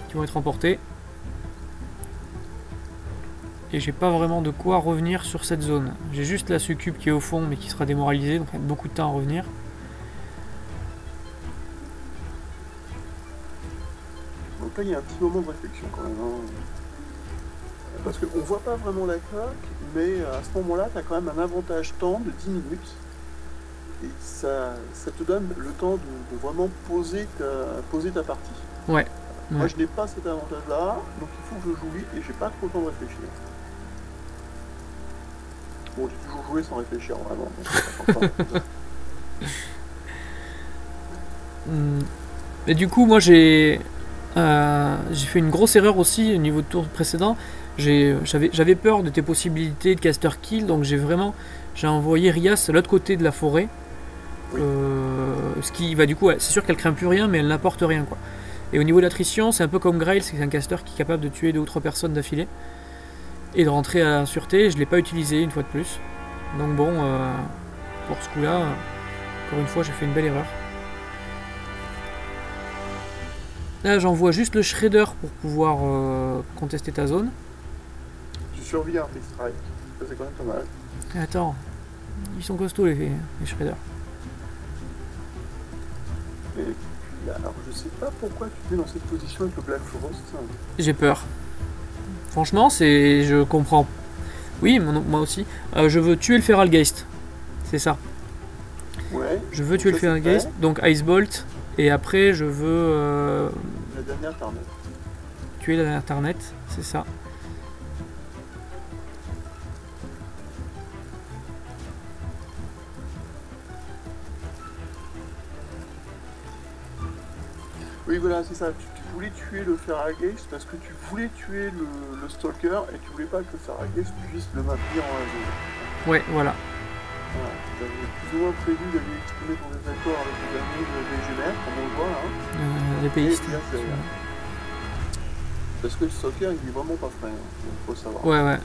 qui vont être remportés. Et j'ai pas vraiment de quoi revenir sur cette zone. J'ai juste la succube qui est au fond mais qui sera démoralisée, donc il y a beaucoup de temps à revenir. Donc là il y a un petit moment de réflexion quand même. Hein. Parce qu'on voit pas vraiment la cloque, mais à ce moment-là tu as quand même un avantage temps de 10 minutes. Et ça te donne le temps de vraiment poser ta partie. Ouais. Moi je n'ai pas cet avantage-là, donc il faut que je joue vite et j'ai pas trop le temps de réfléchir. Bon, j'ai toujours joué sans réfléchir vraiment. Et du coup, moi j'ai fait une grosse erreur aussi au niveau du tour précédent. J'avais peur de tes possibilités de caster kill, donc j'ai envoyé Rias à l'autre côté de la forêt. Oui. Ce qui va du coup, c'est sûr qu'elle craint plus rien, mais elle n'apporte rien quoi. Et au niveau de l'attrition, c'est un peu comme Grail, c'est un caster qui est capable de tuer 2 ou 3 personnes d'affilée. Et de rentrer à la sûreté, je ne l'ai pas utilisé une fois de plus. Donc bon, pour ce coup-là, encore une fois, j'ai fait une belle erreur. Là, j'envoie juste le Shredder pour pouvoir contester ta zone. Tu survis un free strike, ça c'est quand même pas mal. Attends, ils sont costauds les Shredders. Et alors, je sais pas pourquoi tu es dans cette position avec le Black Frost. J'ai peur. Franchement, je comprends. Oui, moi aussi. Je veux tuer le Feralgeist. C'est ça. Ouais. Je veux tuer le Feralgeist. Donc Ice Bolt. Et après, je veux... la dernière Tarnet. Tuer la dernière Tarnet. C'est ça. Oui, voilà, c'est ça. Tu voulais tuer le Feralgeist parce que tu voulais tuer le Stalker et tu voulais pas que le Feralgeist puisse le maintenir en zone. Ouais, voilà. Voilà. Tu avais plus ou moins prévu d'aller exprimer ton désaccord avec les amis légionnaires, comme on le voit là. Les Et pays. bien, parce que le soccer, il est vraiment pas frais, hein. Donc, faut savoir. Ouais, ouais.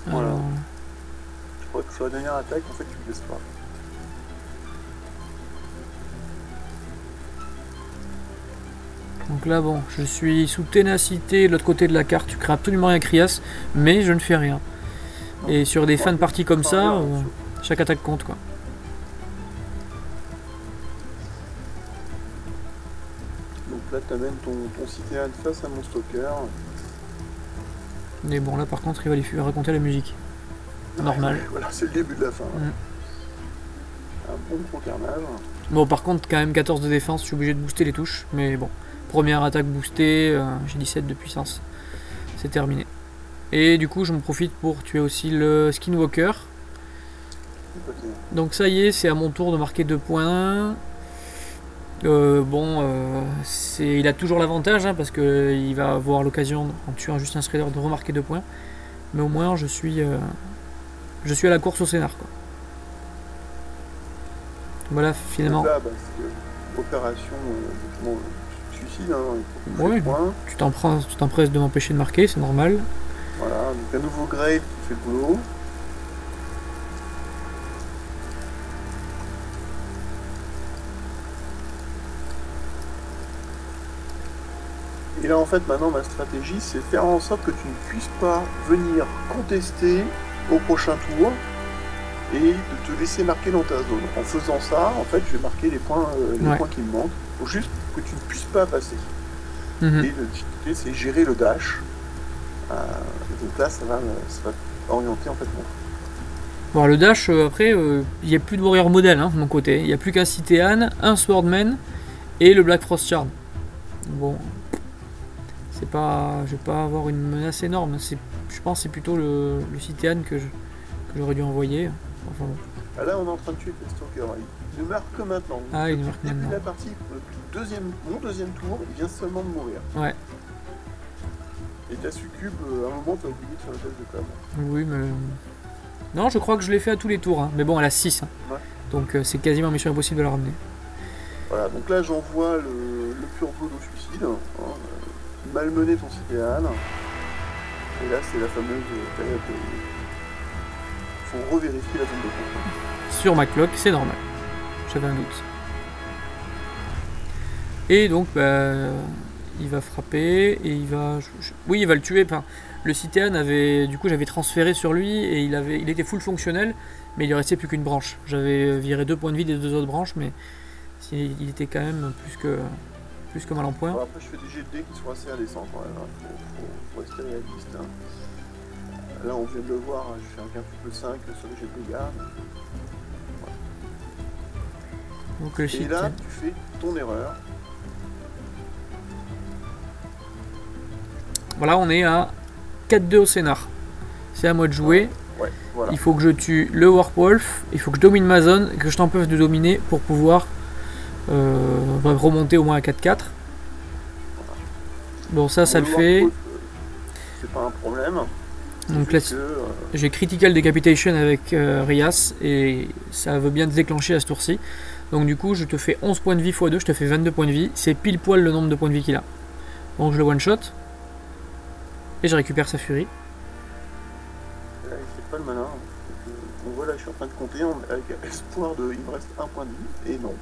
Voilà. Alors, Je crois que sur la dernière attaque, en fait, tu ne laisses pas. donc là, bon, je suis sous ténacité de l'autre côté de la carte. Tu crées absolument rien, Crias, mais je ne fais rien. Et sur des fins de partie comme ça, chaque attaque compte, quoi. Donc là, tu amènes ton citerne face à mon stalker. Mais bon, là, par contre, il va lui raconter la musique. Normal. Voilà, c'est le début de la fin. Mm. Un bon gros carnage. Bon, par contre, quand même 14 de défense, je suis obligé de booster les touches. Mais bon, première attaque boostée, j'ai 17 de puissance. C'est terminé. Et du coup, je me profite pour tuer aussi le Skinwalker. Okay. Donc ça y est, c'est à mon tour de marquer 2 points. Il a toujours l'avantage, hein, parce qu'il va avoir l'occasion, en tuant juste un Shredder, de remarquer 2 points. Mais au moins, je suis à la course au scénar, quoi. Voilà, finalement. Donc là, bah, c'est opération suicide. Hein, ouais, points. tu t'empresses de m'empêcher de marquer, c'est normal. Voilà, donc un nouveau Grave qui fait le boulot. Et là, en fait, maintenant, ma stratégie, c'est faire en sorte que tu ne puisses pas venir contester au prochain tour et de te laisser marquer dans ta zone. En faisant ça, en fait, je vais marquer les points qui me manquent. Il faut juste que tu ne puisses pas passer. Et le difficulté, c'est gérer le dash. Donc là, ça va orienter en fait mon. Bon, le dash, après, il n'y a plus de warrior modèle, hein, de mon côté. Il n'y a plus qu'un Citéan, un Swordman et le Black Frost Shard. Bon, c'est pas, je vais pas avoir une menace énorme. Je pense que c'est plutôt le Citéan que j'aurais dû envoyer. Enfin, bon. Là, on est en train de tuer les stalkers. Il ne marque que maintenant. Ah, il marque maintenant. Depuis la partie, mon deuxième tour, il vient seulement de mourir. Ouais. Et ta succube, à un moment, tu as oublié de faire le test de com. Oui, mais. Non, je crois que je l'ai fait à tous les tours. Hein. Mais bon, elle a 6. Hein. Ouais. Donc c'est quasiment mission impossible de la ramener. Voilà, donc là, j'envoie le pur blood au suicide. Hein, malmener ton Citéan. Et là, c'est la fameuse période de. Il faut revérifier la zone de contrôle. Sur ma cloque, c'est normal. J'avais un doute. Et donc, il va frapper et il va. Oui, il va le tuer. Enfin, le Citéan avait. Du coup, j'avais transféré sur lui et il était full fonctionnel, mais il lui restait plus qu'une branche. J'avais viré 2 points de vie des 2 autres branches, mais il était quand même plus que mal en point. Alors après, je fais des jets de dés qui sont assez indécents quand même. Hein. Faut rester réaliste. Hein. Là, on vient de le voir, j'ai fait un quintuple 5 sur les jets de dégâts. Voilà. Donc, et là, tu fais ton erreur. Voilà, on est à 4-2 au scénar. C'est à moi de jouer. Ouais, voilà. Il faut que je tue le Warpwolf, il faut que je domine ma zone et que je t'empêche de dominer pour pouvoir remonter au moins à 4-4. Voilà. Bon, ça le fait. C'est pas un problème. Donc là, j'ai Critical Decapitation avec Rias et ça veut bien se déclencher à ce tour-ci. Donc du coup, je te fais 11 points de vie x 2, je te fais 22 points de vie. C'est pile poil le nombre de points de vie qu'il a. Donc je le one-shot. Et je récupère sa furie. C'est pas le malin. Donc voilà, je suis en train de compter avec espoir de. Il me reste un point de vie. Et non.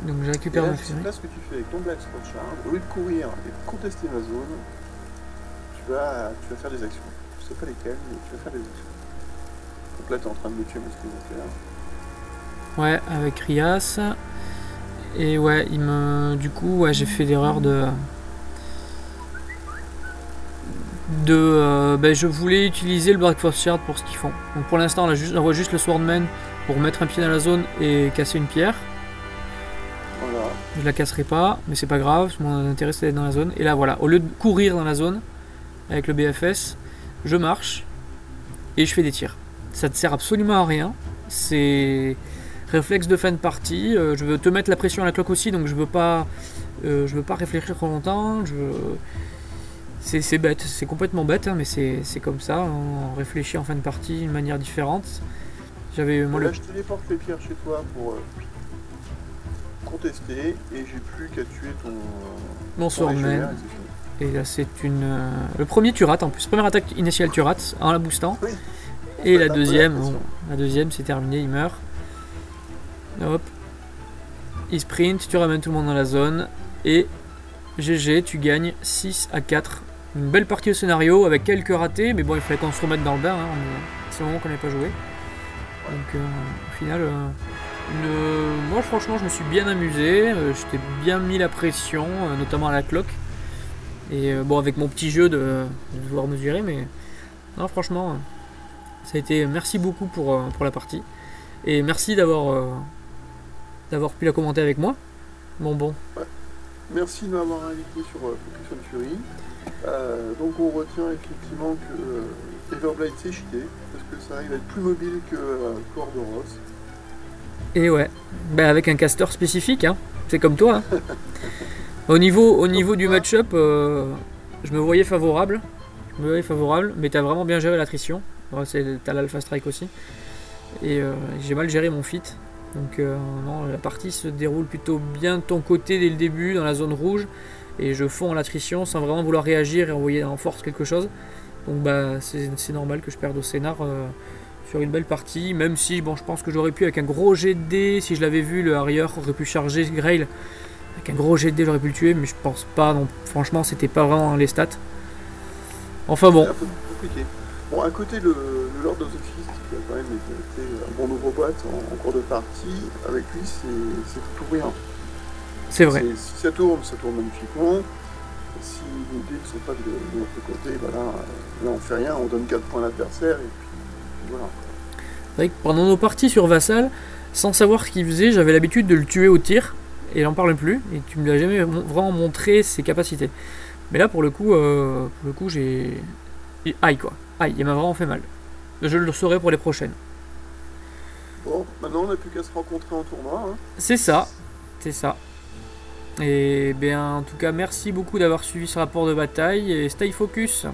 Donc je récupère ma furie. Là, ce que tu fais avec ton Black Spot Shard, au lieu de courir et de contester ma zone, tu vas faire des actions. Je sais pas lesquelles, mais tu vas faire des actions. Donc là, tu es en train de me tuer, mais ce que ouais, avec Rias. Et ouais, du coup, ouais, j'ai fait l'erreur je voulais utiliser le Black Frost Shard pour ce qu'ils font. Donc pour l'instant, j'envoie juste le Swordman pour mettre un pied dans la zone et casser une pierre. Voilà. Je la casserai pas, mais c'est pas grave, mon intérêt c'est d'être dans la zone. Et là voilà, au lieu de courir dans la zone avec le BFS, je marche et je fais des tirs. Ça ne sert absolument à rien. C'est Réflexe de fin de partie, je veux te mettre la pression à la cloque aussi, donc je veux pas réfléchir trop longtemps. C'est bête, c'est complètement bête, hein, mais c'est comme ça. On réfléchit en fin de partie d'une manière différente. Moi, Là, je téléporte les pierres chez toi pour contester, et j'ai plus qu'à tuer mon ton swordman. légionnaire, et c'est fini. Et là, c'est une. Le premier, tu rates en plus. Première attaque initiale, tu rates en la boostant. Oui. Et Bah, la deuxième, voilà, bon, la deuxième, c'est terminé, il meurt. Hop. Il sprint, tu ramènes tout le monde dans la zone. Et GG, tu gagnes 6-4. Une belle partie au scénario avec quelques ratés, mais bon, il fallait qu'on se remette dans le bain. Hein. C'est le moment qu'on n'ait pas joué. Donc, au final, moi, franchement, je me suis bien amusé. J'étais bien mis la pression, notamment à la cloque. Et bon, avec mon petit jeu de devoir mesurer, mais non, franchement, ça a été. Merci beaucoup pour la partie. Et merci d'avoir pu la commenter avec moi. Bon. Ouais. Merci de m'avoir invité sur Focus on Fury. Donc on retient effectivement que Everblade c'est cheaté, parce que ça arrive à être plus mobile que Cordoros. Et ouais, bah avec un caster spécifique, hein. C'est comme toi. Hein. Au niveau du match-up, je me voyais favorable. Mais t'as vraiment bien géré l'attrition. Ouais, t'as l'Alpha Strike aussi. Et j'ai mal géré mon fit. Donc non, la partie se déroule plutôt bien de ton côté dès le début, dans la zone rouge. Et je fonds en l'attrition sans vraiment vouloir réagir et envoyer en force quelque chose. Donc bah c'est normal que je perde au scénar sur une belle partie. Même si bon, je pense que j'aurais pu avec un gros jet de dés, si je l'avais vu, le Harrier aurait pu charger Grail. Avec un gros jet de dés, j'aurais pu le tuer, mais je pense pas. Non, franchement, c'était pas vraiment dans les stats. Enfin bon. C'est un peu compliqué. Bon, à côté, le Lord of the Fist, qui a quand même été un bon nouveau boîte en cours de partie, avec lui, c'est tout ou rien. C'est vrai. Si ça tourne magnifiquement. Si les dés ne sont pas de notre côté, bah là, on fait rien, on donne 4 points à l'adversaire, et puis voilà. C'est vrai que pendant nos parties sur Vassal, sans savoir ce qu'il faisait, j'avais l'habitude de le tuer au tir, et il n'en parle plus, et tu me l'as jamais vraiment montré ses capacités. Mais là, pour le coup, j'ai... Aïe, quoi. Aïe, il m'a vraiment fait mal. Je le saurai pour les prochaines. Bon, maintenant, on n'a plus qu'à se rencontrer en tournoi. Hein. C'est ça. Et bien, en tout cas, merci beaucoup d'avoir suivi ce rapport de bataille, et stay focus.